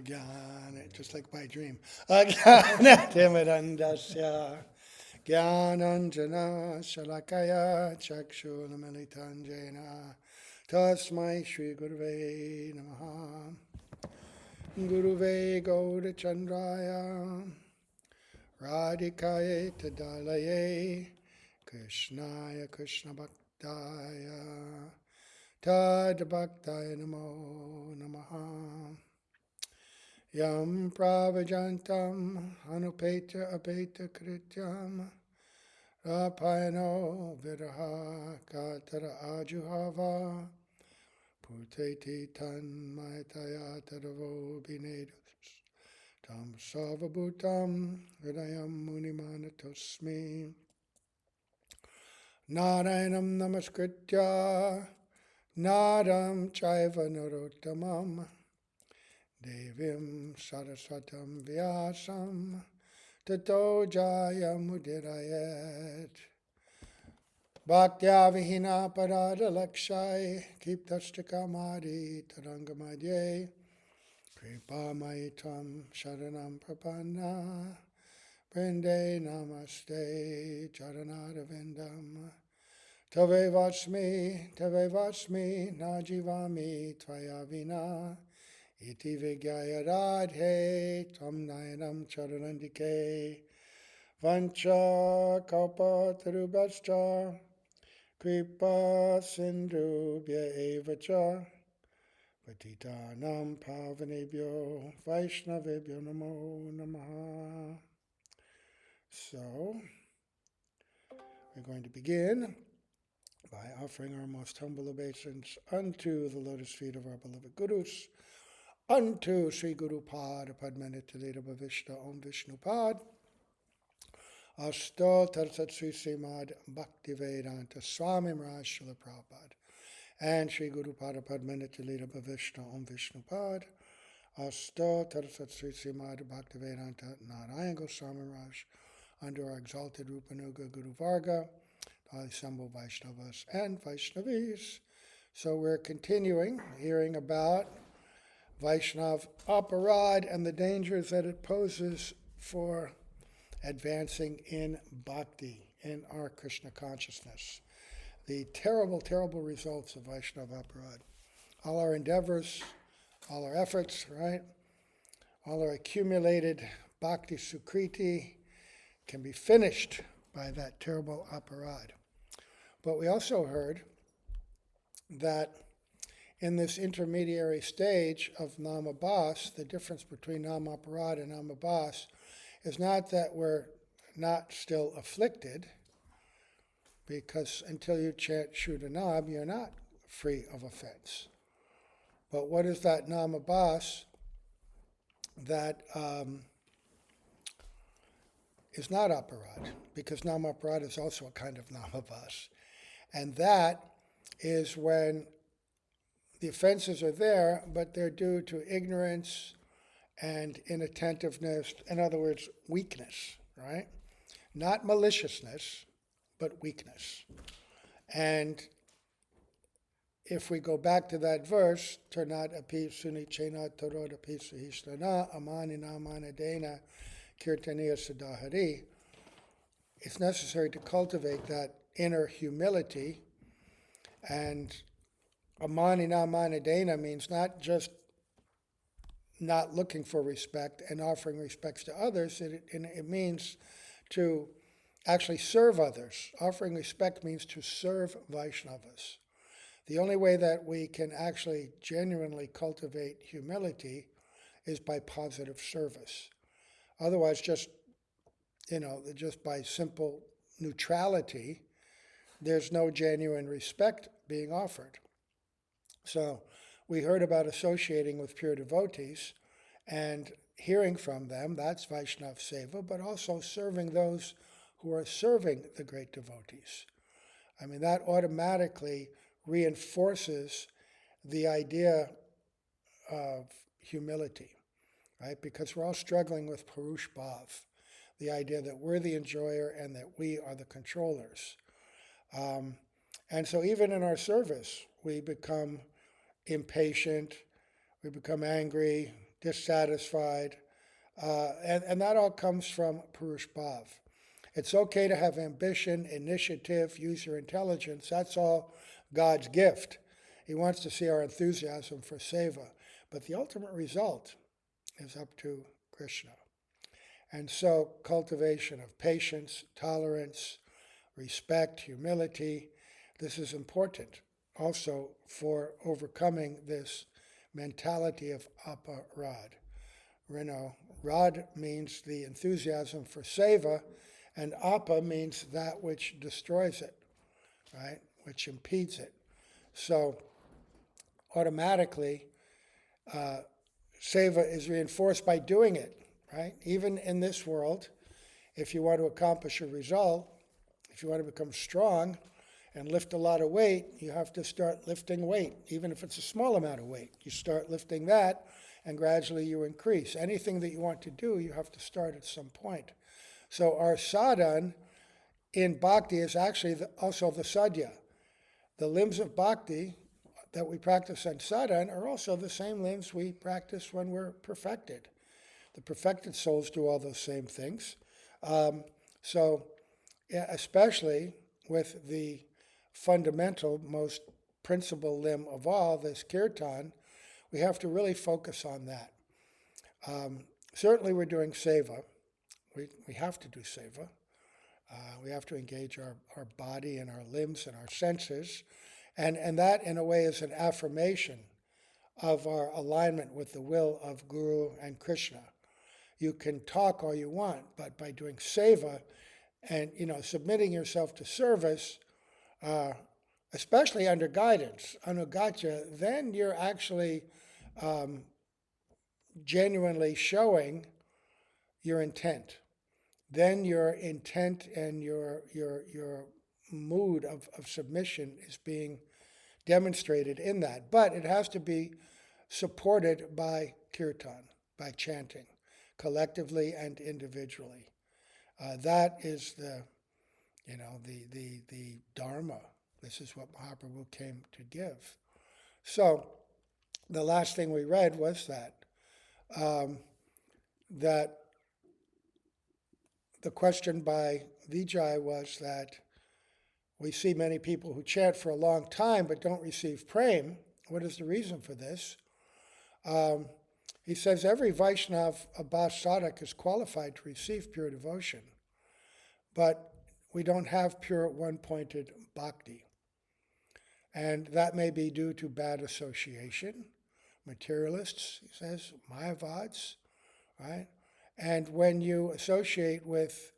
Just like my dream. Ajnanatimidandasya Jnananjana Shalakaya Chakshulamitanjena Tasmai Shri Guruve Namaha Guruve Gaurachandraya Radhikaye Tadalaye Krishnaya Krishna Bhaktaya Tad Bhaktaya Namo Namaha Yam Pravajantam Anupeta Apeta Krityam Rapayano Viraha Katara Ajuhava Puteti Tan Maitaya Tadavo Binedus Tam Savabhutam Hridayam Munimanatosmi Narayanam Namaskritya Naram Chaiva Narottamam Devim Saraswatam Vyasam Tato Jayamudirayat Bhaktya Vihina Parada Lakshai Kiptashtakamadi Tarangamadye Kripa Maitam Sharanam Prapanna Brinde Namaste Charanadavindam Tave Vasmi Najivami Tvaya Vina Iti Vigyaya Radhe Tam Nayanam Charanandike Vancha Kalpa Tarubhascha Kripa Sindhubhya Evacha Patitanam Pavanebhyo Vaishnavebhyo Namo Namaha. So, we're going to begin by offering our most humble obeisance unto the lotus feet of our beloved Gurus, unto Sri Guru Pad Padmanithalita Bhavishta Om Vishnu Pad Asto Tarsat Sri Srimad Bhaktivedanta Swami Maharaj Srila Prabhupada and Sri Guru Pada Padmanithalita Bhavishta Om Vishnu Pad Asto Tarsat Sri Srimad Bhaktivedanta Narayan Goswami Maharaj under our exalted Rupanuga Guru Varga, the assembled Vaishnavas and Vaishnavis. So we're continuing hearing about Vaishnav Aparadha and the dangers that it poses for advancing in bhakti, in our Krishna consciousness. The terrible, terrible results of Vaishnav Aparadha. All our endeavors, all our efforts, right? All our accumulated bhakti sukriti can be finished by that terrible aparadha. But we also heard that in this intermediary stage of namabhas, the difference between namaparad and namabhas is not that we're not still afflicted, because until you chant Shuddhanam, you're not free of offense. But what is that namabhas that is not aparad? Because namaparad is also a kind of namabhas. And that is when the offenses are there, but they're due to ignorance and inattentiveness, in other words, weakness, right? Not maliciousness, but weakness. And if we go back to that verse, Tarnat api suni chena tarod api suhishlana amanina manadena kirtaniya sadahari, it's necessary to cultivate that inner humility. And amanina manadena means not just not looking for respect and offering respects to others. It means to actually serve others. Offering respect means to serve Vaishnavas. The only way that we can actually genuinely cultivate humility is by positive service. Otherwise, just by simple neutrality, there's no genuine respect being offered. So we heard about associating with pure devotees and hearing from them, that's Vaishnav Seva, but also serving those who are serving the great devotees. I mean, that automatically reinforces the idea of humility, right? Because we're all struggling with Purush Bhav, the idea that we're the enjoyer and that we are the controllers. And so even in our service, we become impatient, we become angry, dissatisfied, and that all comes from Purush Bhav. It's okay to have ambition, initiative, use your intelligence. That's all God's gift. He wants to see our enthusiasm for seva. But the ultimate result is up to Krishna. And so, cultivation of patience, tolerance, respect, humility, this is important also for overcoming this mentality of aparadha. Rad means the enthusiasm for seva, and apa means that which destroys it, right? Which impedes it. So automatically, seva is reinforced by doing it, right? Even in this world, if you want to accomplish a result, if you want to become strong and lift a lot of weight, you have to start lifting weight. Even if it's a small amount of weight, you start lifting that, and gradually you increase. Anything that you want to do, you have to start at some point. So our sadhan in bhakti is actually also the sadhya. The limbs of bhakti that we practice in sadhan are also the same limbs we practice when we're perfected. The perfected souls do all those same things. So especially with the fundamental, most principal limb of all, this kirtan, we have to really focus on that. Certainly we're doing seva. We have to do seva. We have to engage our body and our limbs and our senses. And that, in a way, is an affirmation of our alignment with the will of Guru and Krishna. You can talk all you want, but by doing seva and submitting yourself to service, especially under guidance, anugatya, then you're actually genuinely showing your intent. Then your intent and your mood of submission is being demonstrated in that. But it has to be supported by kirtan, by chanting, collectively and individually. That is the Dharma. This is what Mahaprabhu came to give. So the last thing we read was that the question by Vijay was that we see many people who chant for a long time but don't receive prem. What is the reason for this? He says every Vaishnav Abhas sadhak is qualified to receive pure devotion, but we don't have pure one-pointed bhakti. And that may be due to bad association, materialists, he says, Mayavads, right? And when you associate with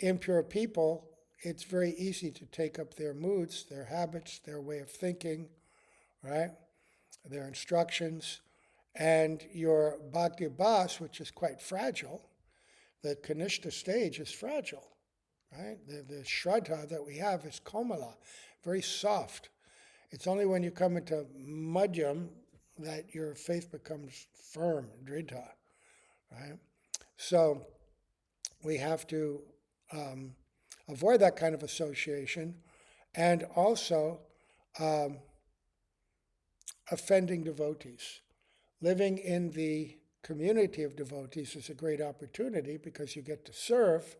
impure people, it's very easy to take up their moods, their habits, their way of thinking, right? Their instructions. And your bhakti bhas, which is quite fragile, the kanishta stage is fragile, right? The shraddha that we have is komala, very soft. It's only when you come into madhyam that your faith becomes firm, dridha, right? So we have to avoid that kind of association, and also offending devotees. Living in the community of devotees is a great opportunity because you get to serve,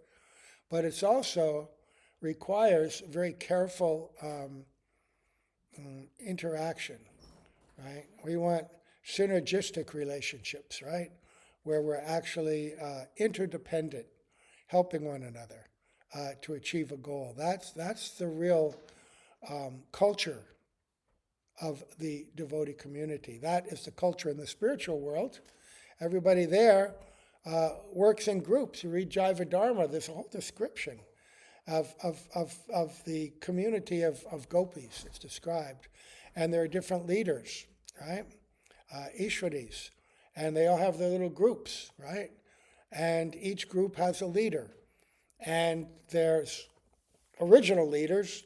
but it also requires very careful interaction, right? We want synergistic relationships, right? Where we're actually interdependent, helping one another to achieve a goal. That's the real culture of the devotee community. That is the culture in the spiritual world. Everybody there works in groups. You read Jaiva Dharma, there's a whole description of the community of gopis, it's described. And there are different leaders, right? Ishwaris. And they all have their little groups, right? And each group has a leader. And there's original leaders,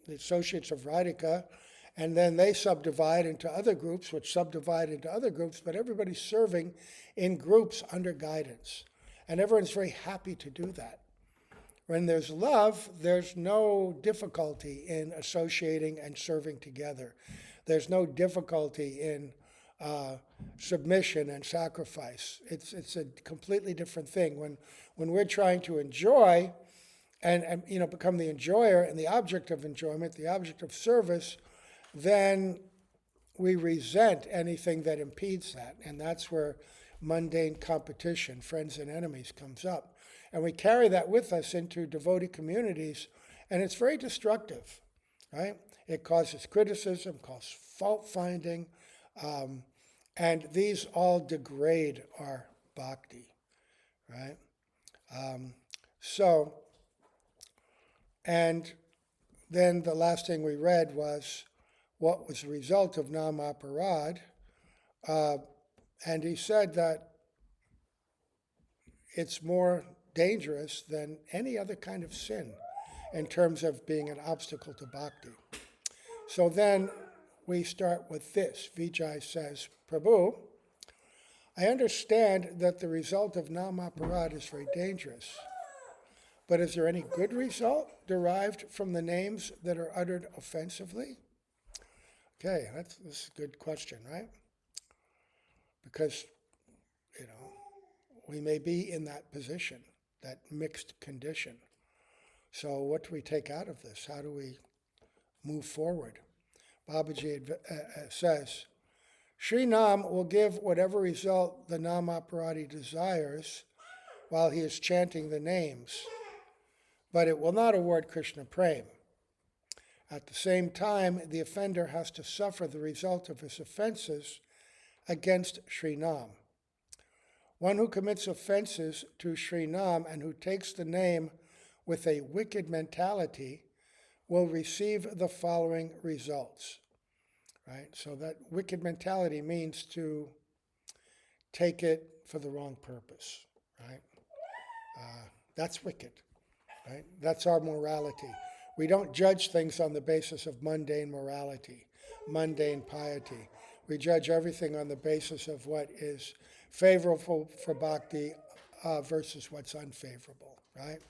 the associates of Radhika, and then they subdivide into other groups, which subdivide into other groups, but everybody's serving in groups under guidance. And everyone's very happy to do that. When there's love, there's no difficulty in associating and serving together. There's no difficulty in submission and sacrifice. It's a completely different thing. When we're trying to enjoy and become the enjoyer and the object of enjoyment, the object of service, then we resent anything that impedes that. And that's where mundane competition, friends and enemies, comes up. And we carry that with us into devotee communities, and it's very destructive, right? It causes criticism, causes fault finding, and these all degrade our bhakti, right? So, and then the last thing we read was what was the result of Nam Aparadha, and he said that it's more dangerous than any other kind of sin in terms of being an obstacle to bhakti. So then we start with this. Vijay says, Prabhu, I understand that the result of Nam Aparadha is very dangerous, but is there any good result derived from the names that are uttered offensively? Okay, this is a good question, right? Because, we may be in that position, that mixed condition. So what do we take out of this? How do we move forward? Babaji says, Sri Nam will give whatever result the Nam Aparadhi desires while he is chanting the names, but it will not award Krishna Prem. At the same time, the offender has to suffer the result of his offenses against Sri Nam. One who commits offenses to Sri Nam and who takes the name with a wicked mentality will receive the following results. Right? So that wicked mentality means to take it for the wrong purpose. Right? That's wicked. Right? That's our morality. We don't judge things on the basis of mundane morality, mundane piety. We judge everything on the basis of what is favorable for bhakti versus what's unfavorable, right?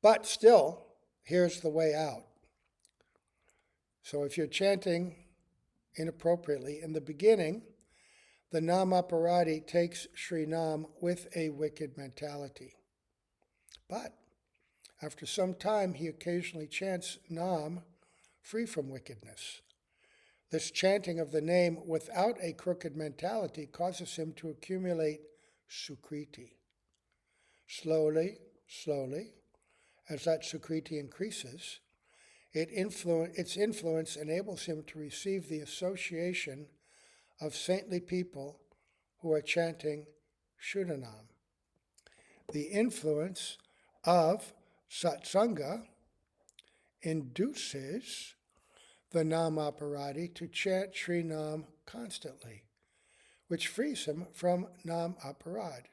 But still, here's the way out. So if you're chanting inappropriately, in the beginning, the Nam Aparadhi takes Sri Nam with a wicked mentality. But after some time, he occasionally chants Nam free from wickedness. This chanting of the name without a crooked mentality causes him to accumulate sukriti. Slowly, as that sukriti increases, its influence enables him to receive the association of saintly people who are chanting Shuddhanam. The influence of satsanga induces the Nam Aparadhi to chant Sri Nam constantly, which frees him from Nam Aparadha.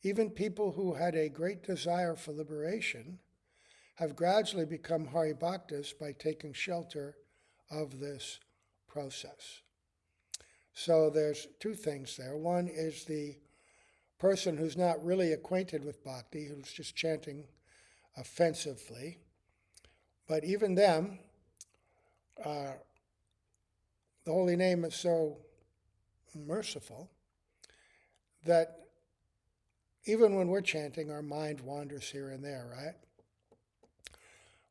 Even people who had a great desire for liberation have gradually become Hari Bhaktas by taking shelter of this process. So there's two things there. One is the person who's not really acquainted with bhakti, who's just chanting offensively. But even them, the holy name is so merciful that even when we're chanting, our mind wanders here and there, right?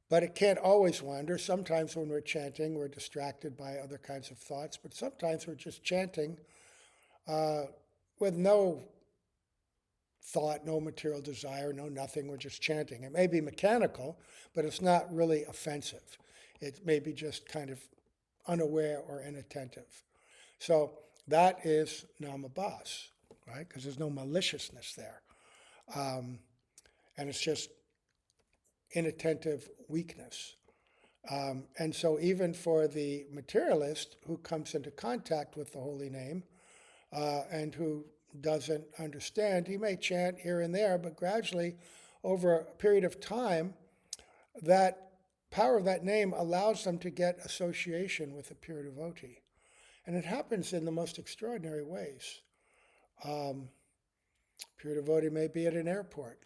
But it can't always wander. Sometimes when we're chanting, we're distracted by other kinds of thoughts, but sometimes we're just chanting with no thought, no material desire, no nothing. We're just chanting. It may be mechanical, but it's not really offensive. It may be just kind of unaware or inattentive. So that is namabhas, right? Because there's no maliciousness there. And it's just inattentive weakness. And so even for the materialist who comes into contact with the holy name and who doesn't understand, he may chant here and there, but gradually over a period of time, that power of that name allows them to get association with a pure devotee. And it happens in the most extraordinary ways. Pure devotee may be at an airport,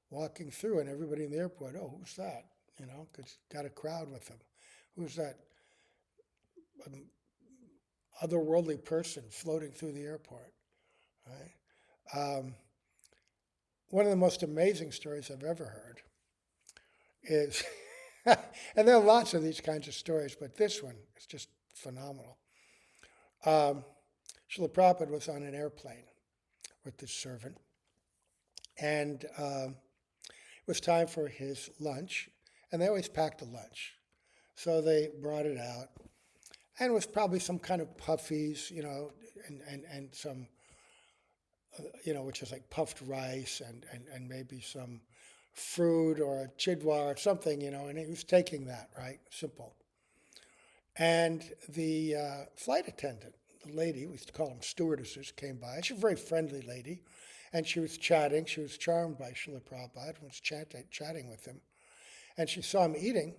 walking through, and everybody in the airport, oh, who's that? Because got a crowd with him. who's that um, otherworldly person floating through the airport, right? One of the most amazing stories I've ever heard is, and there are lots of these kinds of stories, but this one is just phenomenal. Um, Srila Prabhupada was on an airplane with this servant, and it was time for his lunch, and they always packed a lunch. So they brought it out, and it was probably some kind of puffies, and some, which is like puffed rice and maybe some fruit or a chidwa or something, and he was taking that, right? Simple. And the flight attendant, the lady, we used to call them stewardesses, came by. She was a very friendly lady, and she was chatting. She was charmed by Srila Prabhupada and was chatting with him. And she saw him eating,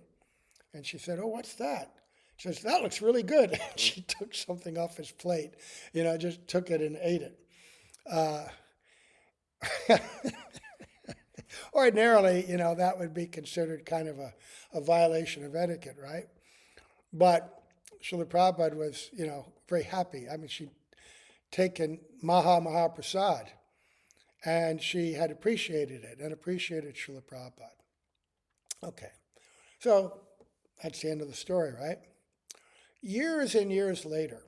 and she said, "Oh, what's that?" She says, "That looks really good." And she took something off his plate, just took it and ate it. Uh, Ordinarily, that would be considered kind of a violation of etiquette, right? But Srila Prabhupada was, very happy. I mean, she'd taken Maha Prasad, and she had appreciated it and appreciated Srila Prabhupada. Okay, so that's the end of the story, right? Years and years later,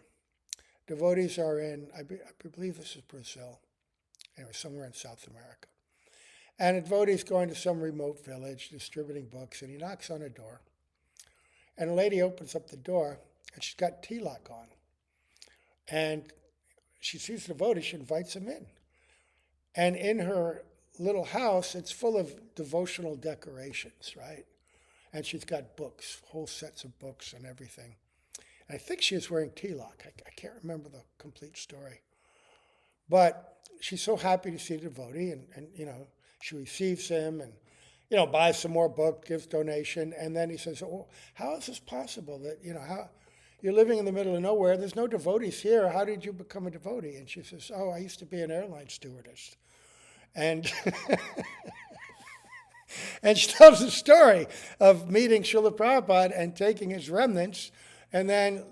devotees are in, I believe this is Brazil, anyway, somewhere in South America. And a devotee's going to some remote village distributing books, and he knocks on a door. And a lady opens up the door, and she's got tilak on. And she sees the devotee, she invites him in. And in her little house, it's full of devotional decorations, right? And she's got books, whole sets of books and everything. And I think she was wearing tilak. I can't remember the complete story. But she's so happy to see the devotee, and she receives him and, buys some more books, gives donation. And then he says, "Oh, how is this possible that, how you're living in the middle of nowhere? There's no devotees here. How did you become a devotee?" And she says, "Oh, I used to be an airline stewardess." And and she tells the story of meeting Srila Prabhupada and taking his remnants. And then,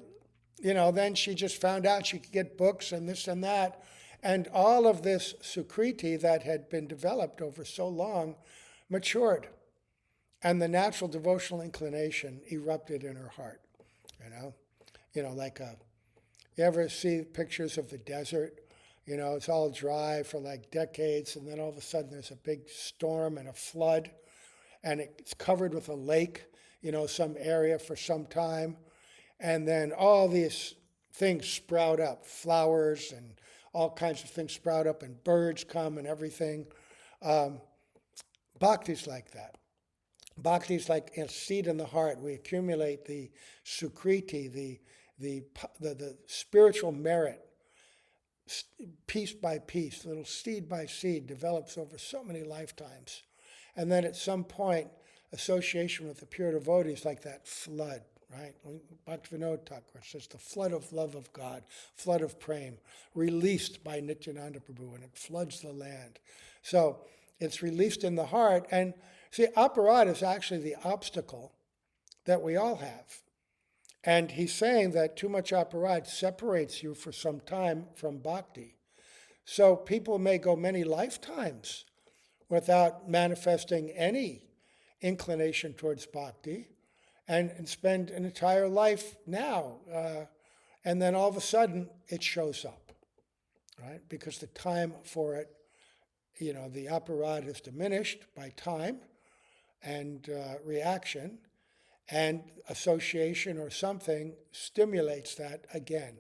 then she just found out she could get books and this and that. And all of this sukriti that had been developed over so long matured. And the natural devotional inclination erupted in her heart, you ever see pictures of the desert? It's all dry for like decades, and then all of a sudden there's a big storm and a flood, and it's covered with a lake, some area for some time. And then all these things sprout up, flowers and all kinds of things sprout up, and birds come and everything. Bhakti's like that. Bhakti is like a seed in the heart. We accumulate the sukriti, the spiritual merit, piece by piece, little seed by seed, develops over so many lifetimes. And then at some point, association with the pure devotees, like that flood, right? Bhaktivinoda Thakur says the flood of love of God, flood of prema, released by Nityananda Prabhu, and it floods the land. So it's released in the heart. And see, aparadha is actually the obstacle that we all have. And he's saying that too much aparadha separates you for some time from bhakti. So people may go many lifetimes without manifesting any inclination towards bhakti, and spend an entire life now. And then all of a sudden it shows up, right? Because the time for it, the aparadha is diminished by time and reaction, and association or something stimulates that again.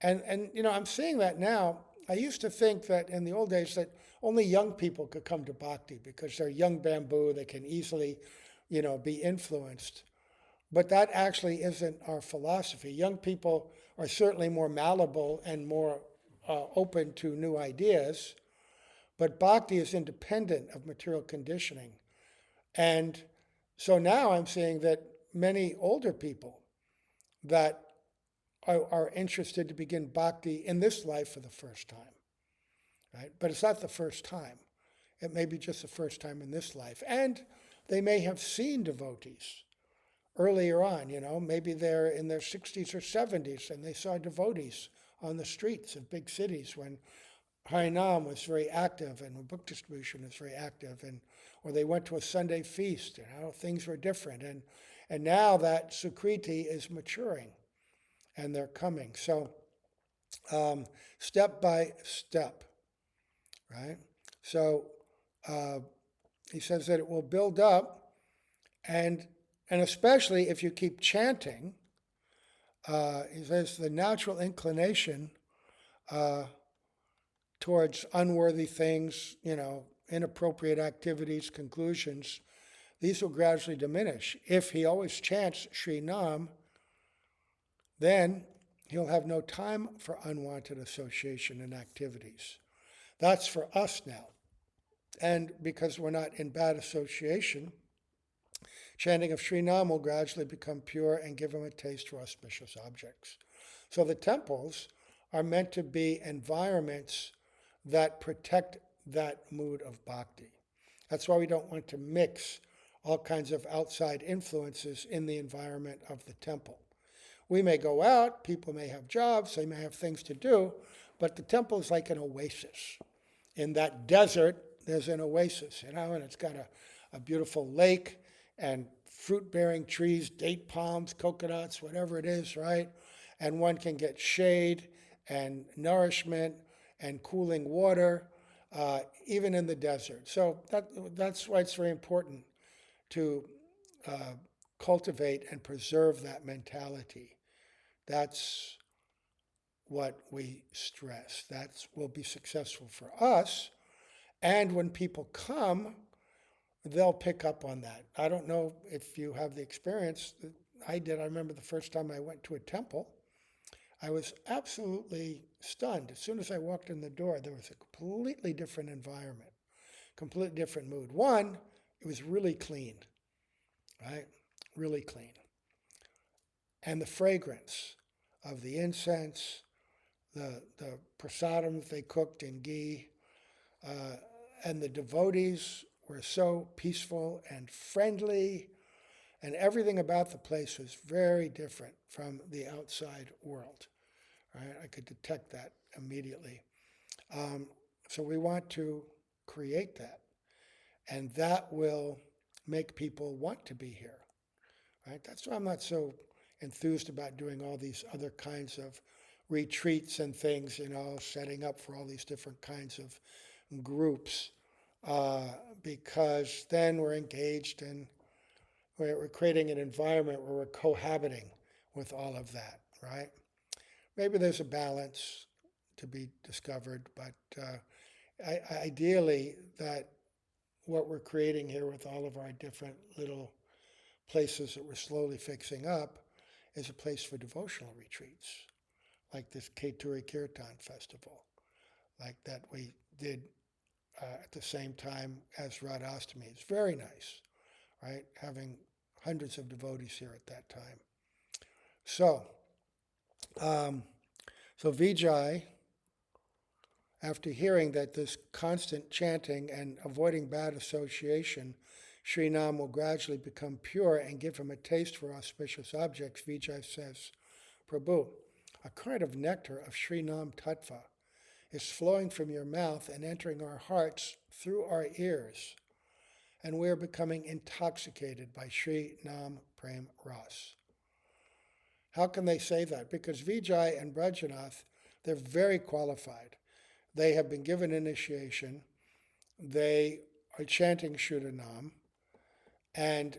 And I'm seeing that now. I used to think that in the old days that only young people could come to bhakti because they're young bamboo, they can easily, be influenced. But that actually isn't our philosophy. Young people are certainly more malleable and more open to new ideas, but bhakti is independent of material conditioning. And so now I'm seeing that many older people that are interested to begin bhakti in this life for the first time, right? But it's not the first time. It may be just the first time in this life. And they may have seen devotees earlier on, maybe they're in their 60s or 70s and they saw devotees on the streets of big cities when Harinam was very active and when book distribution was very active, and or they went to a Sunday feast, things were different. And now that Sukriti is maturing and they're coming. So step by step, right? So he says that it will build up, and especially if you keep chanting, he says the natural inclination towards unworthy things, inappropriate activities, conclusions, these will gradually diminish. If he always chants Sri Nam, then he'll have no time for unwanted association and activities. That's for us now. And because we're not in bad association, chanting of Sri Nam will gradually become pure and give him a taste for auspicious objects. So the temples are meant to be environments that protect that mood of bhakti. That's why we don't want to mix all kinds of outside influences in the environment of the temple. We may go out, people may have jobs, they may have things to do, but the temple is like an oasis. In that desert, there's an oasis, and it's got a beautiful lake and fruit-bearing trees, date palms, coconuts, whatever it is, right? And one can get shade and nourishment and cooling water, even in the desert. So that's why it's very important to cultivate and preserve that mentality. That's what we stress. That will be successful for us. And when people come, they'll pick up on that. I don't know if you have the experience that I did. I remember the first time I went to a temple, I was absolutely stunned. As soon as I walked in the door, there was a completely different environment, completely different mood. One, it was really clean, right? Really clean. And the fragrance of the incense, the prasadam they cooked in ghee, and the devotees were so peaceful and friendly, and everything about the place was very different from the outside world. Right? I could detect that immediately. So we want to create that, and that will make people want to be here. Right? That's why I'm not so enthused about doing all these other kinds of retreats and things, setting up for all these different kinds of groups, because then we're engaged and we're creating an environment where we're cohabiting with all of that, right? Maybe there's a balance to be discovered, but ideally that what we're creating here with all of our different little places that we're slowly fixing up is a place for devotional retreats, like this Keturi Kirtan festival, like that we did at the same time as Radhastami. It's very nice, right? Having hundreds of devotees here at that time. So, Vijay, after hearing that this constant chanting and avoiding bad association, Sri Nam will gradually become pure and give him a taste for auspicious objects, Vijay says, Prabhu, a current of nectar of Sri Nam Tattva is flowing from your mouth and entering our hearts through our ears, and we are becoming intoxicated by Sri Nam Prem Ras. How can they say that? Because Vijay and Brajanath, they're very qualified. They have been given initiation. They are chanting Shuddhanam, and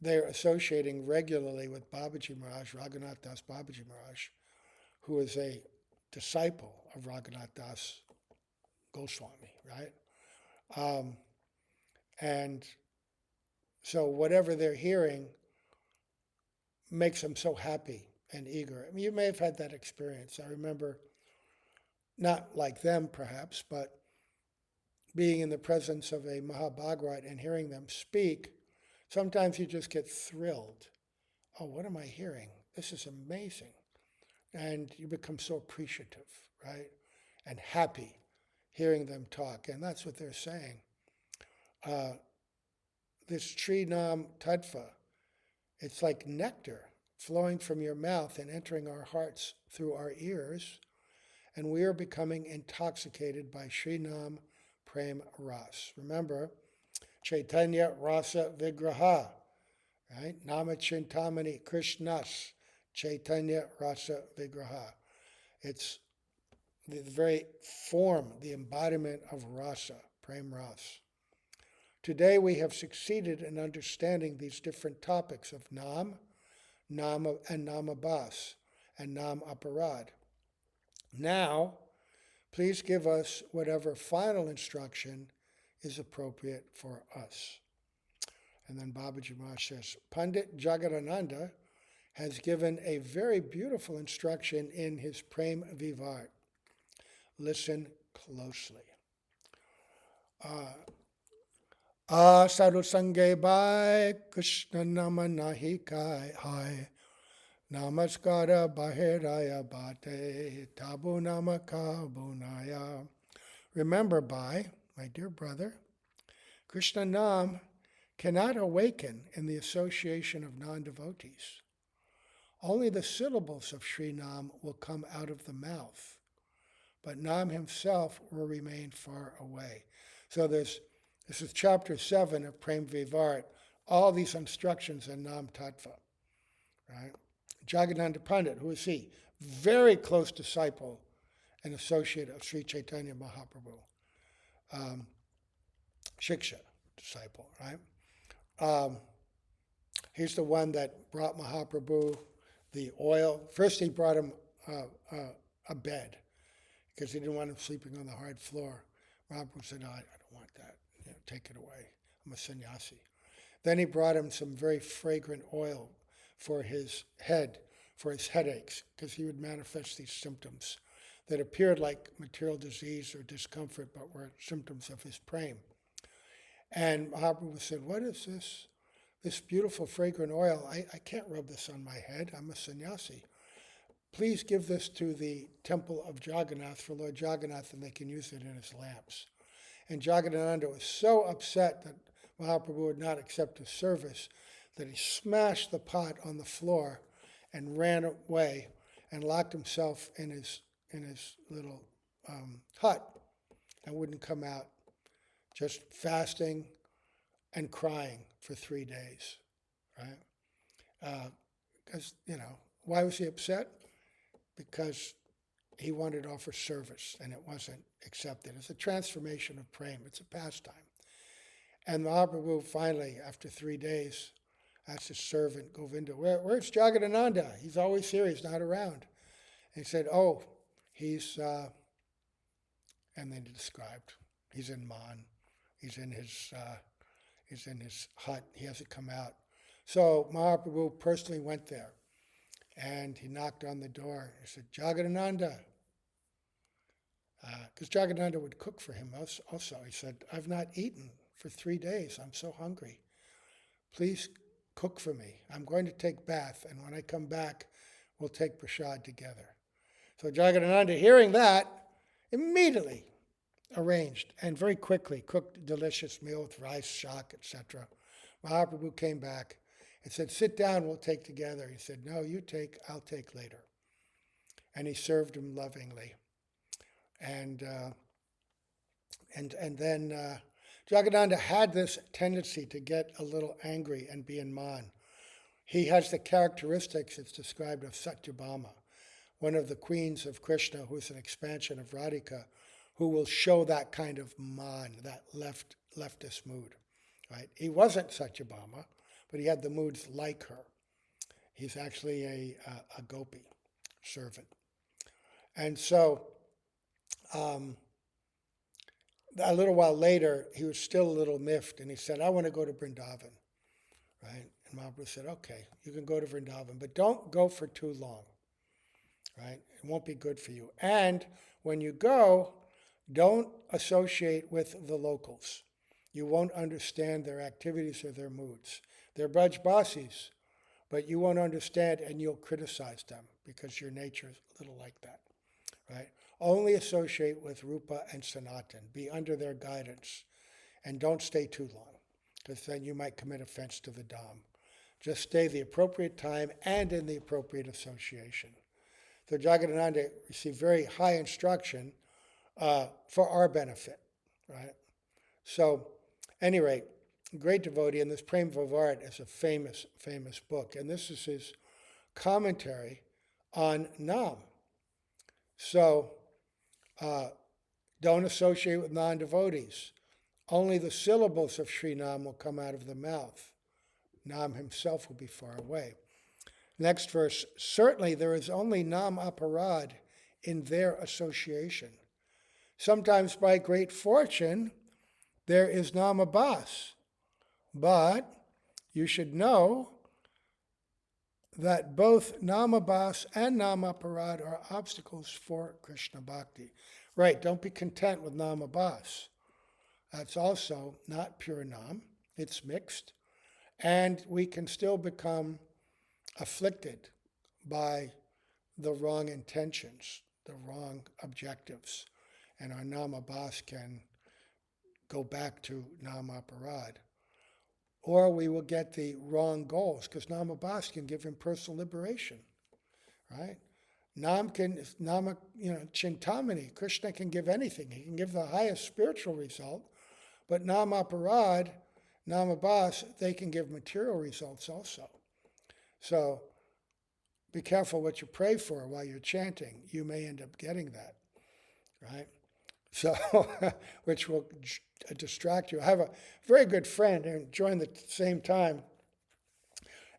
they're associating regularly with Babaji Maharaj, Raghunath Das Babaji Maharaj, who is a disciple of Raghunath Das Goswami, right? And so whatever they're hearing makes them so happy and eager. I mean, you may have had that experience. I remember, not like them perhaps, but being in the presence of a Mahabhagavat and hearing them speak, sometimes you just get thrilled. Oh, what am I hearing? This is amazing. And you become so appreciative, right? And happy hearing them talk. And that's what they're saying. This Sri Nam Tattva It's like nectar flowing from your mouth and entering our hearts through our ears, and we are becoming intoxicated by Sri Nam Prem Ras. Remember, Chaitanya Rasa Vigraha, right? Nama Chintamani Krishnas, Chaitanya Rasa Vigraha. It's the very form, the embodiment of rasa, Prem Ras. Today we have succeeded in understanding these different topics of Nam, Nama and Namabas, and Nam Aparadha. Now, please give us whatever final instruction is appropriate for us. And then Babaji Maharaj says, Pandit Jagadananda has given a very beautiful instruction in his Prema Vivarta. Listen closely. Sadhu Sange Bhai Krishna Nama Nahi Kai Hai Namaskara Bahiraya Bhate Tabu Namaka Bunaya. Remember, Bhai, my dear brother, Krishna Nam cannot awaken in the association of non-devotees. Only the syllables of Sri Nam will come out of the mouth, but Nam himself will remain far away. So this is chapter 7 of Prema Vivarta, all these instructions in Nam Tattva, right? Jagadananda Pandit, who is he? Very close disciple and associate of Sri Chaitanya Mahaprabhu. Shiksha disciple, right? He's the one that brought Mahaprabhu the oil. First he brought him a bed because he didn't want him sleeping on the hard floor. Mahaprabhu said, no, I don't want that. Take it away. I'm a sannyasi. Then he brought him some very fragrant oil for his head, for his headaches, because he would manifest these symptoms that appeared like material disease or discomfort, but were symptoms of his prema. And Mahaprabhu said, what is this? This beautiful fragrant oil, I can't rub this on my head. I'm a sannyasi. Please give this to the temple of Jagannath for Lord Jagannath, and they can use it in his lamps. And Jagadananda was so upset that Mahaprabhu would not accept his service that he smashed the pot on the floor and ran away and locked himself in his little hut and wouldn't come out, just fasting and crying for 3 days, right? Because, why was he upset? Because he wanted to offer service and it wasn't accepted. It's a transformation of prema. It's a pastime. And Mahaprabhu finally, after 3 days, asked his servant, Govinda, where's Jagadananda? He's always here. He's not around. And he said, oh, he's, and then he described, he's in Man. He's in his hut. He hasn't come out. So Mahaprabhu personally went there. And he knocked on the door. He said, Jagadananda. Because Jagadananda would cook for him also. He said, I've not eaten for 3 days. I'm so hungry. Please cook for me. I'm going to take bath, and when I come back, we'll take prasad together. So Jagadananda, hearing that, immediately arranged and very quickly cooked a delicious meal with rice, shak, etc. Mahaprabhu came back and said, sit down, we'll take together. He said, no, you take, I'll take later. And he served him lovingly. And then Jagadananda had this tendency to get a little angry and be in man. He has the characteristics it's described of Satyabhama, one of the queens of Krishna, who is an expansion of Radhika, who will show that kind of man, that leftist mood. Right? He wasn't Satyabhama, but he had the moods like her. He's actually a gopi servant. And so a little while later, he was still a little miffed, and he said, I want to go to Vrindavan. Right? And Mahaprabhu said, okay, you can go to Vrindavan, but don't go for too long. Right? It won't be good for you. And when you go, don't associate with the locals. You won't understand their activities or their moods. They're Brajbasis, but you won't understand and you'll criticize them because your nature is a little like that. Right? Only associate with Rupa and Sanatan. Be under their guidance and don't stay too long because then you might commit offense to the Dham. Just stay the appropriate time and in the appropriate association. So Jagadananda received very high instruction for our benefit, right? So, at any rate, great devotee, and this Prema Vivarta is a famous, famous book, and this is his commentary on Nam. So, don't associate with non-devotees. Only the syllables of Sri Nam will come out of the mouth. Nam himself will be far away. Next verse, certainly there is only Nam Aparadha in their association. Sometimes by great fortune, there is Nam Abhas. But you should know that both Nam Abhas and Nam Aparadha are obstacles for Krishna Bhakti. Right, don't be content with Nam Abhas. That's also not pure Nam. It's mixed. And we can still become afflicted by the wrong intentions, the wrong objectives. And our Nam Abhas can go back to Nam Aparadha. Or we will get the wrong goals, because Nam Abhas can give him personal liberation, right? Chintamani, Krishna can give anything. He can give the highest spiritual result, but Nam Aparadha, Nam Abhas, they can give material results also. So be careful what you pray for while you're chanting. You may end up getting that, right? So, which will distract you. I have a very good friend who joined at the same time,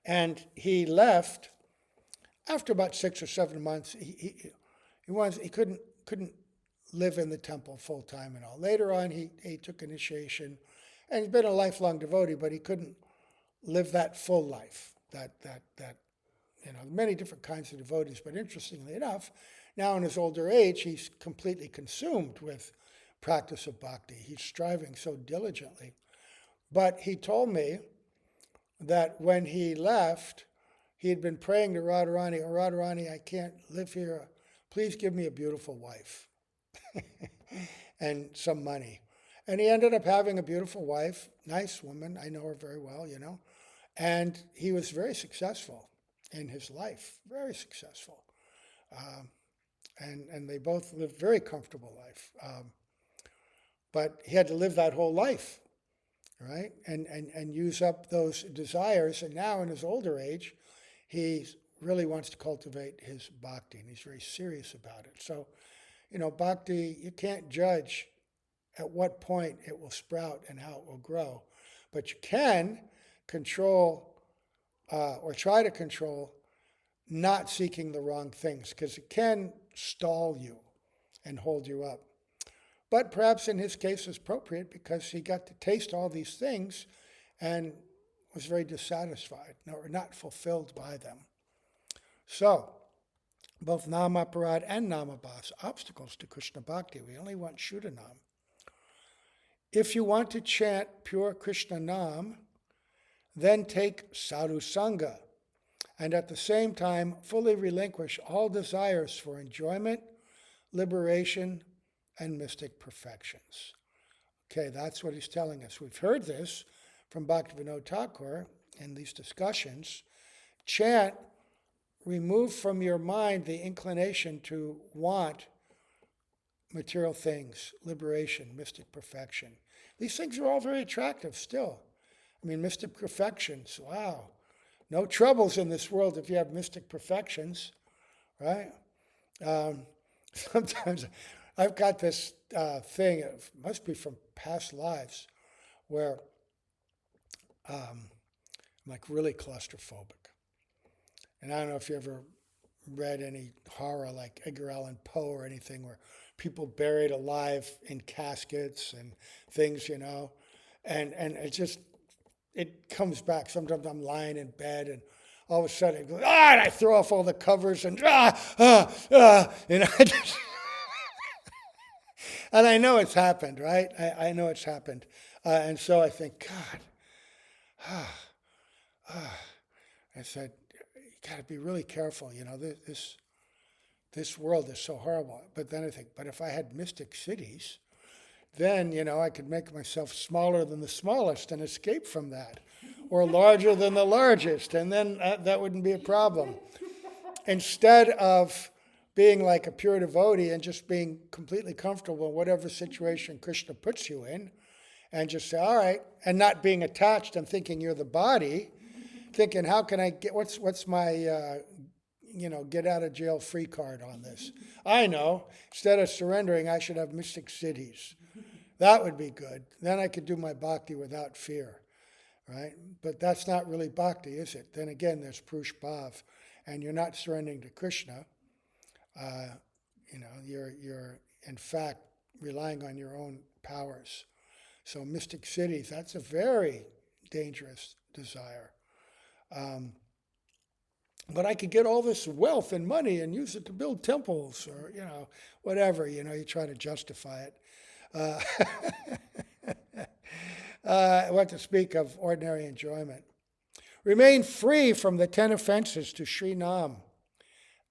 and he left after about 6 or 7 months. He couldn't live in the temple full time and all. Later on, he took initiation, and he's been a lifelong devotee, but he couldn't live that full life. Many different kinds of devotees, but interestingly enough, now in his older age, he's completely consumed with practice of bhakti. He's striving so diligently. But he told me that when he left, he had been praying to Radharani, "Oh, Radharani, I can't live here. Please give me a beautiful wife and some money." And he ended up having a beautiful wife, nice woman. I know her very well, And he was very successful in his life, very successful. And they both lived very comfortable life. But he had to live that whole life, right? And use up those desires. And now in his older age, he really wants to cultivate his bhakti, and he's very serious about it. So, bhakti, you can't judge at what point it will sprout and how it will grow. But you can control or try to control not seeking the wrong things, because it can stall you and hold you up. But perhaps in his case it's appropriate because he got to taste all these things and was very dissatisfied or not fulfilled by them. So, both Nam Aparadha and Nam Abhas, obstacles to Krishna Bhakti. We only want Shuddhanam. If you want to chant pure Krishna Nam, then take sadhu sangha, and at the same time fully relinquish all desires for enjoyment, liberation, and mystic perfections. Okay, that's what he's telling us. We've heard this from Bhaktivinoda Thakur in these discussions. Chant, remove from your mind the inclination to want material things, liberation, mystic perfection. These things are all very attractive still. Mystic perfections, wow. No troubles in this world if you have mystic perfections, right? Sometimes I've got this thing, it must be from past lives, where I'm really claustrophobic. And I don't know if you ever read any horror like Edgar Allan Poe or anything where people buried alive in caskets and things, and it comes back. Sometimes I'm lying in bed and all of a sudden it goes, and I throw off all the covers and and I know it's happened, right? I know it's happened. And so I think, God, I said, you got to be really careful. This world is so horrible. But then I think, but if I had mystic cities, then, I could make myself smaller than the smallest and escape from that. or larger than the largest, and then that wouldn't be a problem. Instead of being like a pure devotee and just being completely comfortable in whatever situation Krishna puts you in, and just say, all right, and not being attached and thinking you're the body, thinking, how can I get, what's my, get out of jail free card on this? I know, instead of surrendering, I should have mystic cities. That would be good. Then I could do my bhakti without fear, right? But that's not really bhakti, is it? Then again, there's Purush Bhav, and you're not surrendering to Krishna. You're in fact relying on your own powers. So mystic cities, that's a very dangerous desire. But I could get all this wealth and money and use it to build temples or, whatever, you try to justify it. What to speak of ordinary enjoyment. Remain free from the 10 offenses to Sri Nam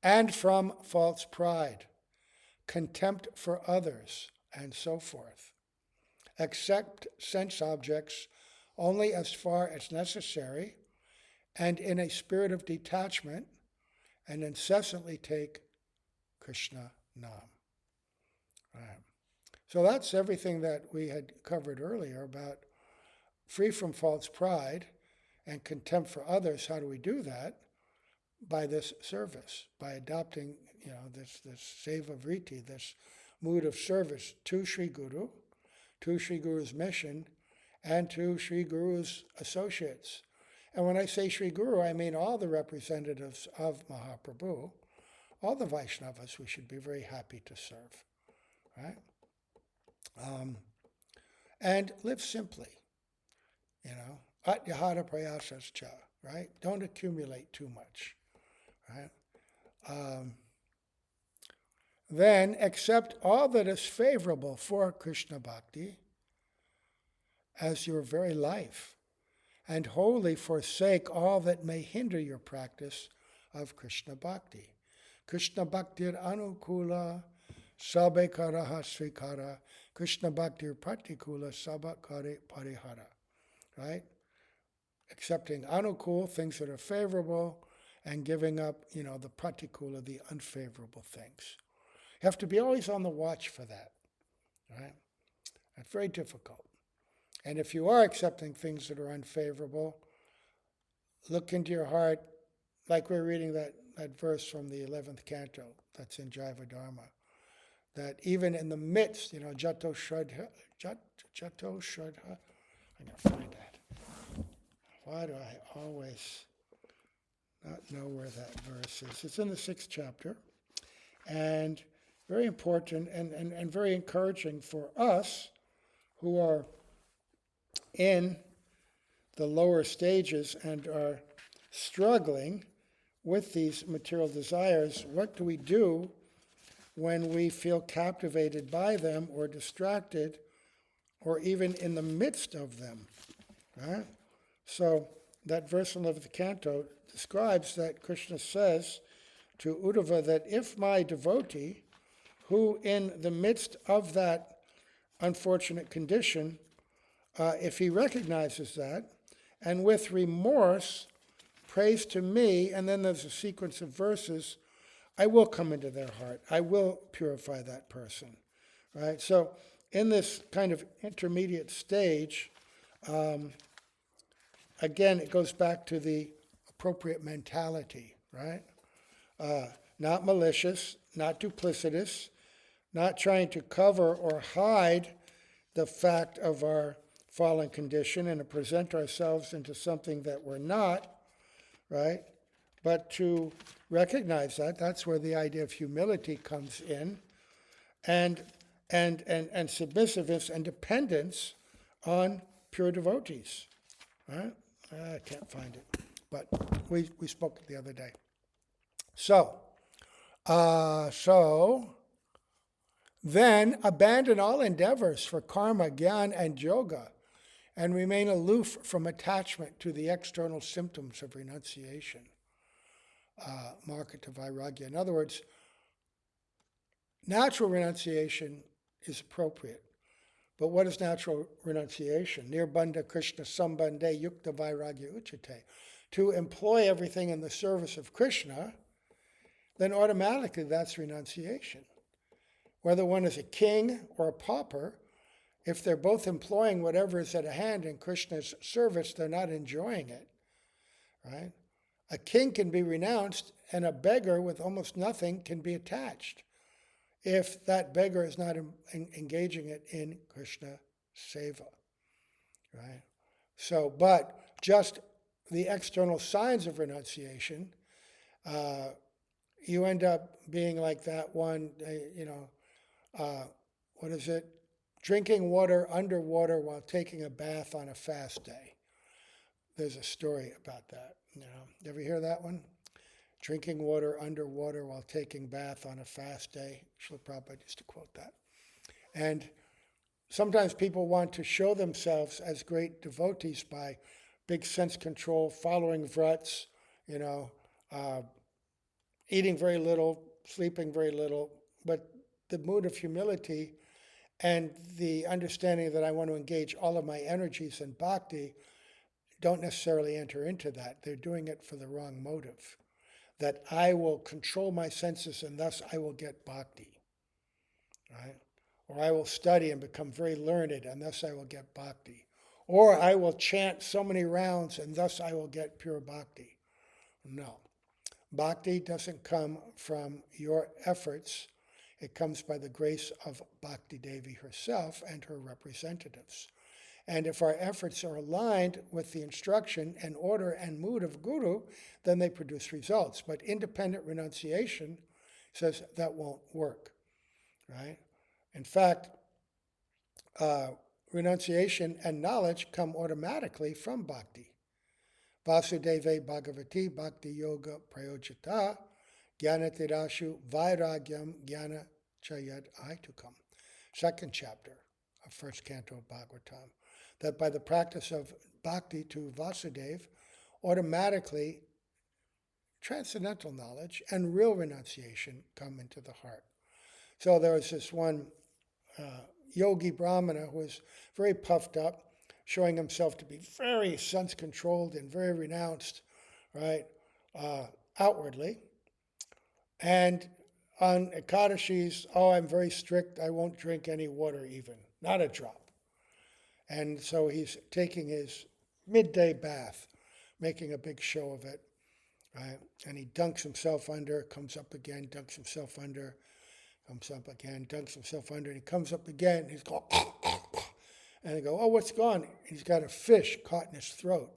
and from false pride, contempt for others, and so forth. Accept sense objects only as far as necessary and in a spirit of detachment, and incessantly take Krishna Nam. Right. So that's everything that we had covered earlier about free from false pride and contempt for others. How do we do that? By this service, by adopting, this seva vritti, this mood of service to Sri Guru, to Sri Guru's mission, and to Sri Guru's associates. And when I say Sri Guru, I mean all the representatives of Mahaprabhu, all the Vaishnavas we should be very happy to serve, right? And live simply, Atyahara prayasascha, right? Don't accumulate too much, right? Then accept all that is favorable for Krishna Bhakti as your very life, and wholly forsake all that may hinder your practice of Krishna Bhakti. Krishna Bhaktir Anukula Sabekaraha Svikara, Krishna Bhaktir Pratikula Sabakare Parihara. Right? Accepting Anukul, things that are favorable, and giving up, the Pratikula, the unfavorable things. You have to be always on the watch for that. Right? That's very difficult. And if you are accepting things that are unfavorable, look into your heart, like we're reading that verse from the 11th canto that's in Jaiva Dharma, that even in the midst, Jato Shraddha, I'm going to find that. Why do I always not know where that verse is? It's in the 6th chapter, and very important and very encouraging for us who are in the lower stages and are struggling with these material desires. What do we do when we feel captivated by them or distracted or even in the midst of them? Right? So that verse in 11th canto describes that Krishna says to Uddhava that if my devotee, who in the midst of that unfortunate condition, if he recognizes that, and with remorse prays to me, and then there's a sequence of verses, I will come into their heart. I will purify that person. Right? So in this kind of intermediate stage, again, it goes back to the appropriate mentality, right? Not malicious, not duplicitous, not trying to cover or hide the fact of our fallen condition and to present ourselves into something that we're not, right? But to recognize that, that's where the idea of humility comes in, and submissiveness and dependence on pure devotees, right? I can't find it, but we spoke the other day. So then abandon all endeavors for karma, gyan, and yoga, and remain aloof from attachment to the external symptoms of renunciation. Marka to vairagya. In other words, natural renunciation is appropriate, But what is natural renunciation? Nirbandha Krishna Sambandhe Yukta Vairagya Uchate. To employ everything in the service of Krishna, then automatically that's renunciation. Whether one is a king or a pauper, if they're both employing whatever is at hand in Krishna's service, they're not enjoying it, right? A king can be renounced, and a beggar with almost nothing can be attached if that beggar is not engaging it in Krishna seva, right? So, but just the external signs of renunciation, you end up being like that one, what is it? Drinking water underwater while taking a bath on a fast day. There's a story about that. You ever hear that one? Drinking water underwater while taking bath on a fast day. Srila Prabhupada used to quote that. And sometimes people want to show themselves as great devotees by big sense control, following vrats, eating very little, sleeping very little. But the mood of humility and the understanding that I want to engage all of my energies in bhakti don't necessarily enter into that. They're doing it for the wrong motive. That I will control my senses and thus I will get bhakti, right? Or I will study and become very learned and thus I will get bhakti. Or I will chant so many rounds and thus I will get pure bhakti. No. Bhakti doesn't come from your efforts. It comes by the grace of Bhakti Devi herself and her representatives. And if our efforts are aligned with the instruction and order and mood of Guru, then they produce results. But independent renunciation says that won't work, right? In fact, renunciation and knowledge come automatically from bhakti. Vasudeve Bhagavati Bhakti Yoga Prayojita Gyanatirashu Vairagyam Jnana Chayad Aitukam. Second chapter of first canto of Bhagavatam. That by the practice of bhakti to Vasudeva, automatically transcendental knowledge and real renunciation come into the heart. So there was this one yogi brahmana who was very puffed up, showing himself to be very sense-controlled and very renounced, right, outwardly. And on Ekadashis, I'm very strict, I won't drink any water even, not a drop. And so he's taking his midday bath, making a big show of it, right? And he dunks himself under, comes up again, dunks himself under, comes up again, dunks himself under, and he comes up again, and he's going, and they go, oh, what's gone? He's got a fish caught in his throat.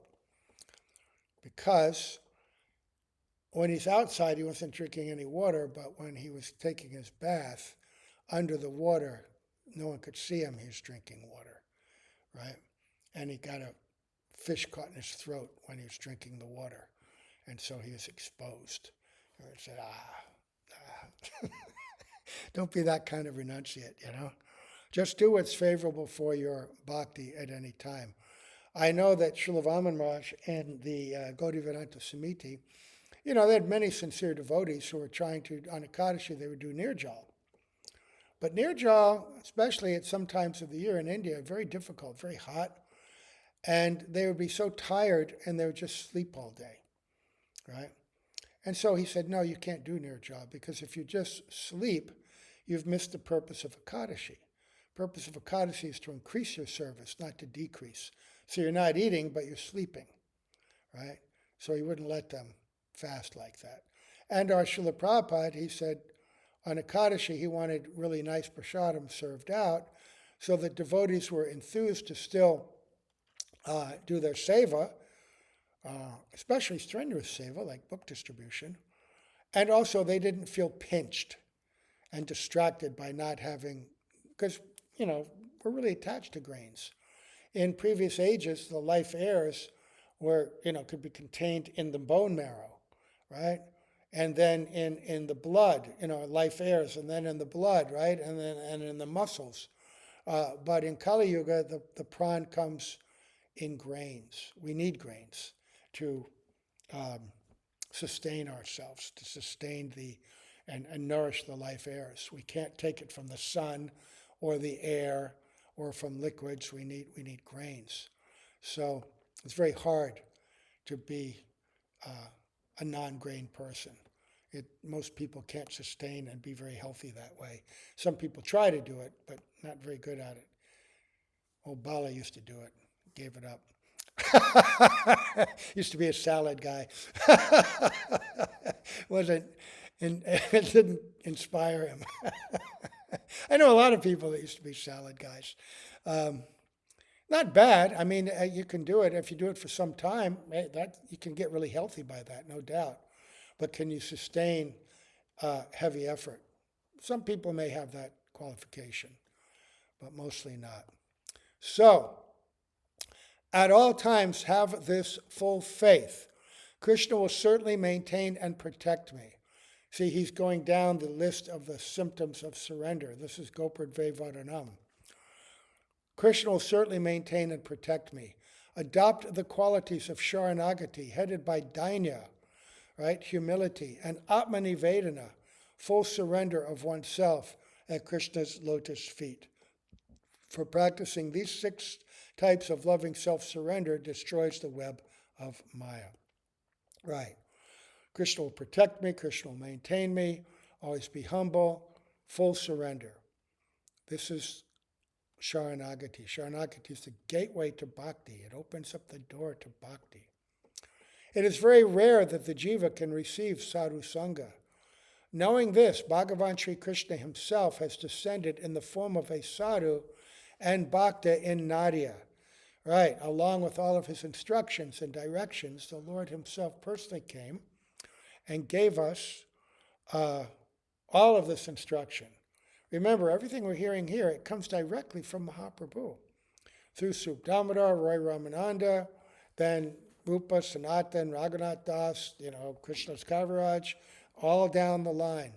Because when he's outside, he wasn't drinking any water, but when he was taking his bath, under the water, no one could see him, he was drinking water, right? And he got a fish caught in his throat when he was drinking the water. And so he was exposed. And he said, don't be that kind of renunciate, Just do what's favorable for your bhakti at any time. I know that Srila Vaman Raj and the Gaudiya Vedanta Samiti, they had many sincere devotees who were trying to, on Ekadashi, they would do Nirjal. But Nirjal, especially at some times of the year in India, very difficult, very hot. And they would be so tired and they would just sleep all day, right? And so he said, no, you can't do Nirjal because if you just sleep, you've missed the purpose of Ekadashi. The purpose of Ekadashi is to increase your service, not to decrease. So you're not eating, but you're sleeping, right? So he wouldn't let them fast like that. And our Srila Prabhupada, he said, on Ekadashi, he wanted really nice prasadam served out so that devotees were enthused to still do their seva, especially strenuous seva like book distribution, and also they didn't feel pinched and distracted by not having, because, we're really attached to grains. In previous ages, the life airs were, could be contained in the bone marrow, right? And then in the blood, life airs, and then in the blood, right? And then in the muscles. But in Kali Yuga, the pran comes in grains. We need grains to sustain ourselves, to sustain and nourish the life airs. We can't take it from the sun or the air or from liquids, we need grains. So it's very hard to be a non-grain person. Most people can't sustain and be very healthy that way. Some people try to do it, but not very good at it. Old Bala used to do it, gave it up. Used to be a salad guy. Wasn't, and it didn't inspire him. I know a lot of people that used to be salad guys. Not bad. I mean, you can do it if you do it for some time. That you can get really healthy by that, no doubt. But can you sustain heavy effort? Some people may have that qualification, but mostly not. So, at all times, have this full faith. Krishna will certainly maintain and protect me. See, he's going down the list of the symptoms of surrender. This is Gopradve Varanam. Krishna will certainly maintain and protect me. Adopt the qualities of Sharanagati, headed by Dainya, right? Humility, and Atmanivedana, full surrender of oneself at Krishna's lotus feet. For practicing these 6 types of loving self-surrender destroys the web of Maya. Right. Krishna will protect me, Krishna will maintain me, always be humble, full surrender. This is Sharanagati. Sharanagati is the gateway to bhakti. It opens up the door to bhakti. It is very rare that the jiva can receive sadhu sangha. Knowing this, Bhagavan Sri Krishna himself has descended in the form of a sadhu and bhakta in Nadia. Right, along with all of his instructions and directions, the Lord himself personally came and gave us all of this instruction. Remember, everything we're hearing here, it comes directly from Mahaprabhu. Through Sup Damodar, Roy Ramananda, then Rupa, Sanatan, Raghunath Das, Krishna's Kaviraj, all down the line.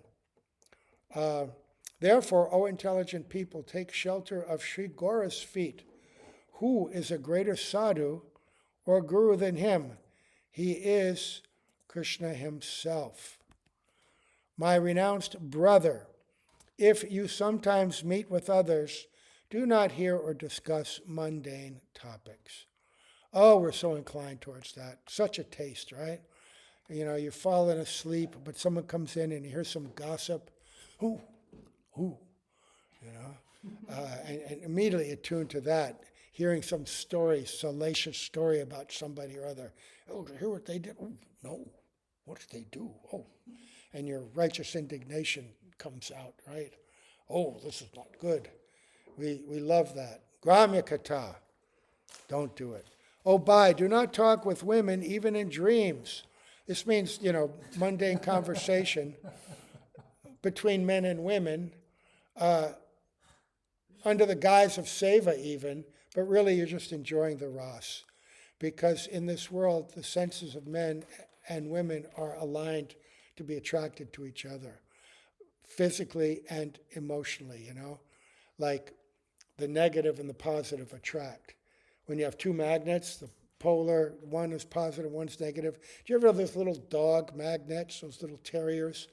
Therefore, O intelligent people, take shelter of Sri Gaura's feet. Who is a greater sadhu or guru than him? He is Krishna himself. My renounced brother, if you sometimes meet with others, do not hear or discuss mundane topics. Oh, we're so inclined towards that. Such a taste, right? You're falling asleep, but someone comes in and you hear some gossip. Who? And immediately attuned to that, hearing some story, salacious story about somebody or other. Oh, did you hear what they did? Oh, no. What did they do? Oh. And your righteous indignation comes out, right? Oh, this is not good. We love that. Gramya Kata. Don't do it. Oh, do not talk with women even in dreams. This means, mundane conversation between men and women, under the guise of seva even, but really you're just enjoying the ras. Because in this world, the senses of men and women are aligned to be attracted to each other, physically and emotionally, like the negative and the positive attract. When you have 2 magnets, the polar, one is positive, one's negative. Do you ever have those little dog magnets, those little terriers?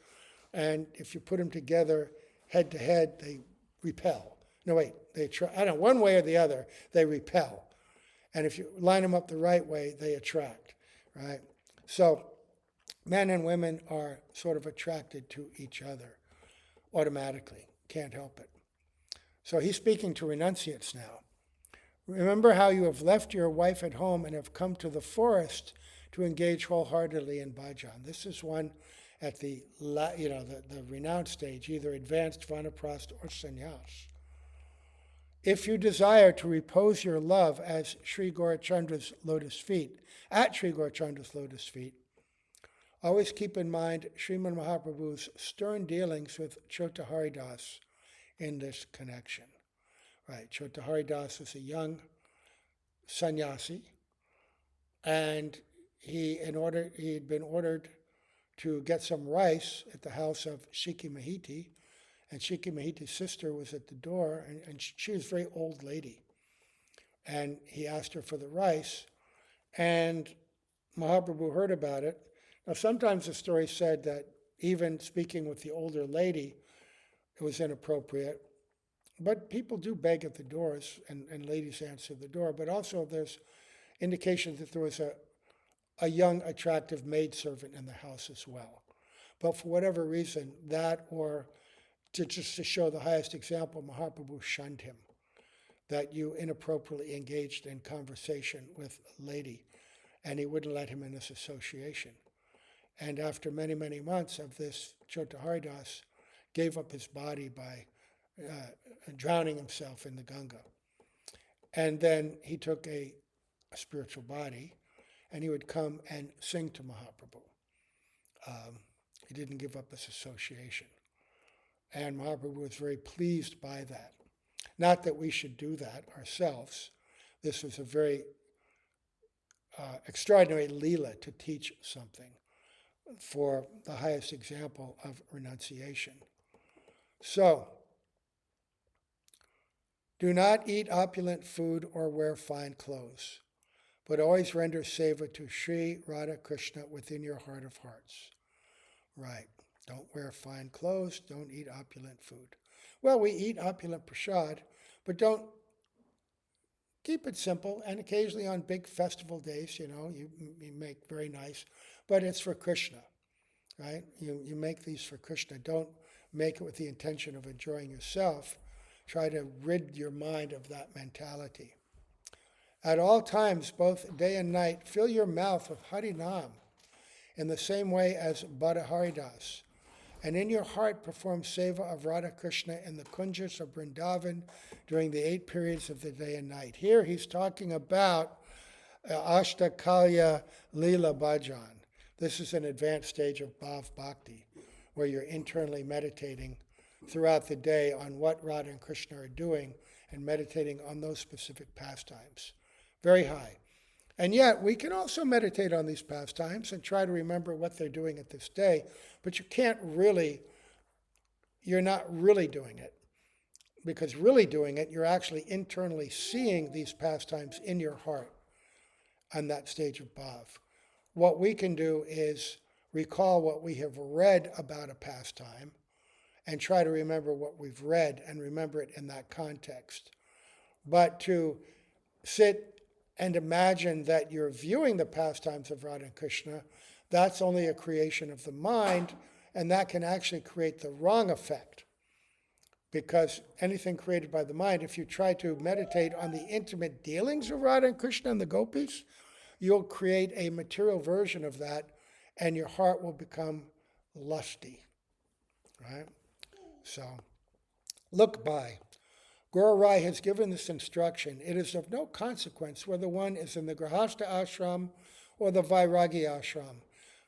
And if you put them together head to head, they repel. No, wait, one way or the other, they repel. And if you line them up the right way, they attract, right? So men and women are sort of attracted to each other automatically. Can't help it. So he's speaking to renunciates now. Remember how you have left your wife at home and have come to the forest to engage wholeheartedly in bhajan. This is one at the renounced stage, either advanced vanaprastha or sannyas. If you desire to repose your love as Sri Gaurachandra's lotus feet, at Sri Gaurachandra's lotus feet, always keep in mind Sriman Mahaprabhu's stern dealings with Chota Haridas in this connection. Right, Chota Haridas is a young sannyasi, and he had been ordered to get some rice at the house of Shiki Mahiti, and Shiki Mahiti's sister was at the door, and she was a very old lady. And he asked her for the rice, and Mahaprabhu heard about it. Now, sometimes the story said that even speaking with the older lady, it was inappropriate. but people do beg at the doors, and ladies answer the door. But also there's indication that there was a young, attractive maidservant in the house as well. But for whatever reason, that or just to show the highest example, Mahaprabhu shunned him, that you inappropriately engaged in conversation with a lady, and he wouldn't let him in his association. And after many, many months of this, Chota Haridas gave up his body by drowning himself in the Ganga. And then he took a spiritual body, and he would come and sing to Mahaprabhu. He didn't give up his association. And Mahaprabhu was very pleased by that. Not that we should do that ourselves. This was a very extraordinary leela to teach something for the highest example of renunciation. So, do not eat opulent food or wear fine clothes, but always render seva to Sri Radha Krishna within your heart of hearts. Right. Don't wear fine clothes, don't eat opulent food. Well, we eat opulent prasad, but don't keep it simple, and occasionally on big festival days, you make very nice, but it's for Krishna, right? You make these for Krishna. Don't make it with the intention of enjoying yourself. Try to rid your mind of that mentality. At all times, both day and night, fill your mouth with Harinam in the same way as Bada Haridas. And in your heart perform seva of Radha Krishna in the kunjas of Vrindavan during the 8 periods of the day and night. Here he's talking about Ashtakalya Leela Bhajan. This is an advanced stage of Bhav Bhakti, where you're internally meditating throughout the day on what Radha and Krishna are doing and meditating on those specific pastimes. Very high. And yet, we can also meditate on these pastimes and try to remember what they're doing at this day, but you're not really doing it. Because really doing it, you're actually internally seeing these pastimes in your heart on that stage of bhav. What we can do is recall what we have read about a pastime and try to remember what we've read and remember it in that context. But to sit and imagine that you're viewing the pastimes of Radha and Krishna, that's only a creation of the mind, and that can actually create the wrong effect. Because anything created by the mind, if you try to meditate on the intimate dealings of Radha and Krishna and the gopis, you'll create a material version of that, and your heart will become lusty. Right? So, look by. Guru Rai has given this instruction. It is of no consequence whether one is in the Grahastha ashram or the Vairagi ashram.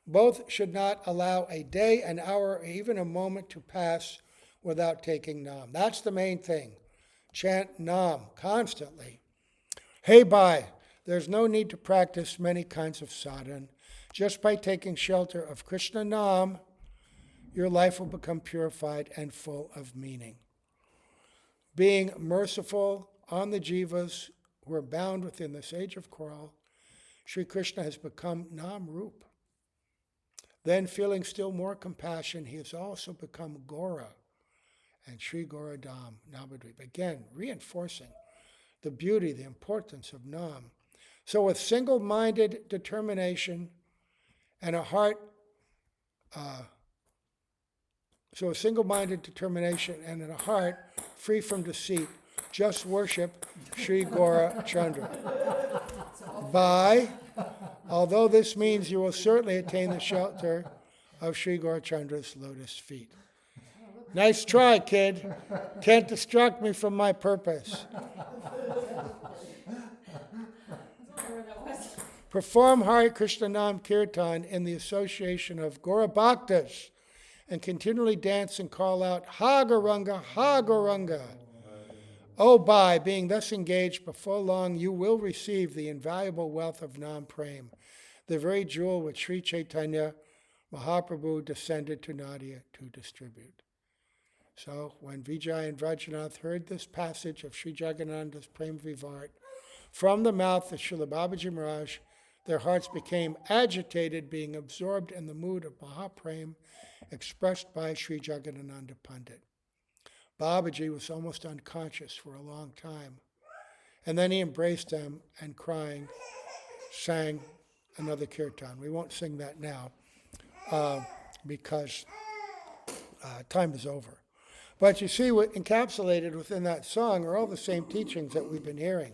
Both should not allow a day, an hour, or even a moment to pass without taking Nam. That's the main thing. Chant Nam constantly. Hey Bhai, there's no need to practice many kinds of sadhana. Just by taking shelter of Krishna Nam, your life will become purified and full of meaning. Being merciful on the jivas who are bound within this age of coral, Sri Krishna has become Nam Rup. Then, feeling still more compassion, he has also become Gora and Sri Goradam Navadvip. Again, reinforcing the beauty, the importance of Nam. So with single-minded determination and a heart So a single-minded determination and in a heart free from deceit, just worship Sri Gaura Chandra. Although this means you will certainly attain the shelter of Sri Gaura Chandra's lotus feet. Nice try, kid. Can't distract me from my purpose. Perform Hare Krishna Nam Kirtan in the association of Gaura Bhaktas and continually dance and call out, Ha Gauranga, Ha Gauranga. Oh, by being thus engaged, before long you will receive the invaluable wealth of Nam Prem, the very jewel which Sri Chaitanya Mahaprabhu descended to Nadia to distribute. So when Vijay and Vrajanath heard this passage of Sri Jagadananda's Prema Vivarta from the mouth of Srila Babaji Maharaj, their hearts became agitated, being absorbed in the mood of Mahaprem expressed by Sri Jagadananda Pandit. Babaji was almost unconscious for a long time. And then he embraced them and crying, sang another kirtan. We won't sing that now because time is over. But you see, what encapsulated within that song are all the same teachings that we've been hearing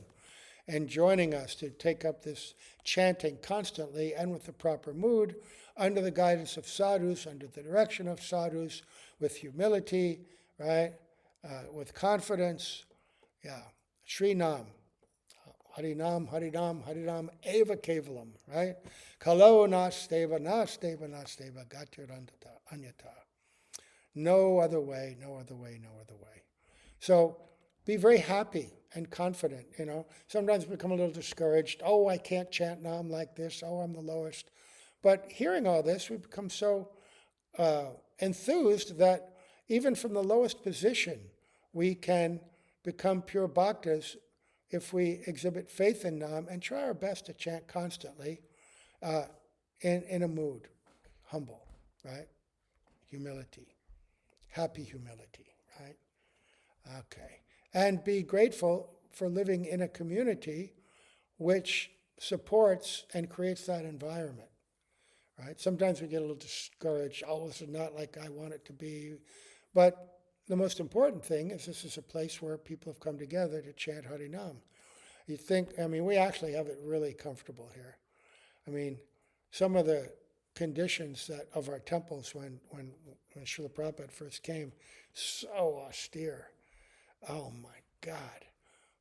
and joining us to take up this chanting constantly and with the proper mood, under the guidance of sadhus, under the direction of sadhus, with humility, right? With confidence. Yeah. Sri Nam. Harinam, Harinam, Harinam, Eva Kevalam, right? Kalo nasteva, nasteva, nasteva, gatirandata, anyata. No other way, no other way, no other way. So be very happy and confident, you know. Sometimes we become a little discouraged. Oh, I can't chant Nam like this. Oh, I'm the lowest. But hearing all this, we become so enthused that even from the lowest position, we can become pure bhaktas if we exhibit faith in Nam and try our best to chant constantly in a mood, humble, right? Humility, happy humility, right? Okay. And be grateful for living in a community which supports and creates that environment, right? Sometimes we get a little discouraged. Oh, this is not like I want it to be. But the most important thing is this is a place where people have come together to chant Harinam. You think, I mean, we actually have it really comfortable here. I mean, some of the conditions that of our temples when Srila Prabhupada first came, so austere. Oh my God.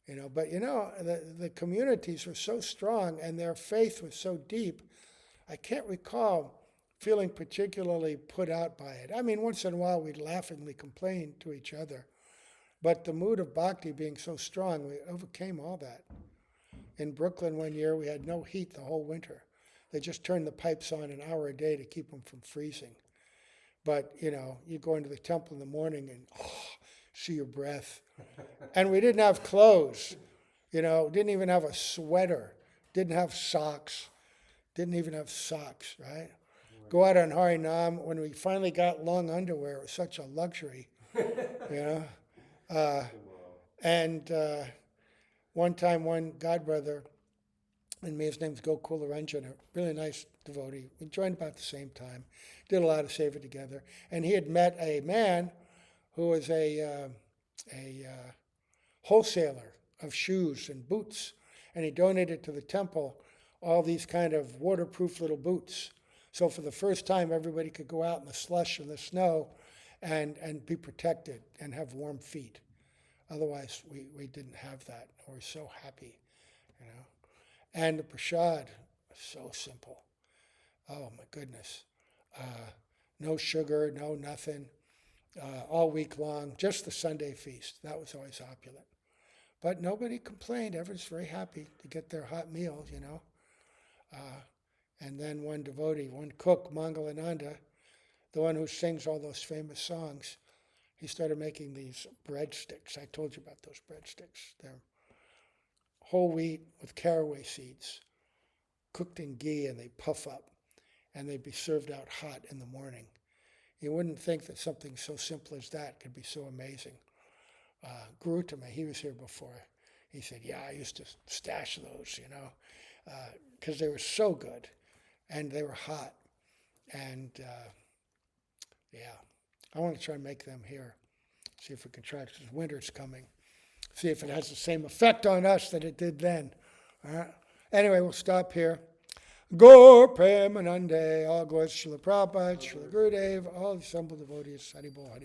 You know, but you know, the communities were so strong and their faith was so deep. I can't recall feeling particularly put out by it. I mean, once in a while we'd laughingly complain to each other. But the mood of bhakti being so strong, we overcame all that. In Brooklyn one year, we had no heat the whole winter. They just turned the pipes on an hour a day to keep them from freezing. But, you know, you go into the temple in the morning and see your breath. And we didn't have clothes, you know, didn't even have a sweater, didn't have socks, right? Go out on Harinam. When we finally got long underwear, it was such a luxury, you know. And one time, one godbrother and me, his name's Gokula Ranjan, a really nice devotee. We joined about the same time, did a lot of seva together. And he had met a man who was a wholesaler of shoes and boots. And he donated to the temple all these kind of waterproof little boots. So for the first time, everybody could go out in the slush and the snow and be protected and have warm feet. Otherwise, we didn't have that. We're so happy, you know. And the prasad, so simple. Oh, my goodness. No sugar, no nothing, all week long. Just the Sunday feast. That was always opulent. But nobody complained. Everyone's very happy to get their hot meals, you know. And then one devotee, one cook, Mangalananda, the one who sings all those famous songs, he started making these breadsticks. I told you about those breadsticks. They're whole wheat with caraway seeds, cooked in ghee, and they puff up, and they'd be served out hot in the morning. You wouldn't think that something so simple as that could be so amazing. Gurutama, he was here before. He said, yeah, I used to stash those, you know, because they were so good, and they were hot. And, yeah, I want to try and make them here. See if we can try it, because winter's coming. See if it has the same effect on us that it did then. All right? Anyway, we'll stop here. Gaur Premanande, all glories to Srila Prabhupada, Srila Gurudev, all the assembled devotees, Haribol, Haribol.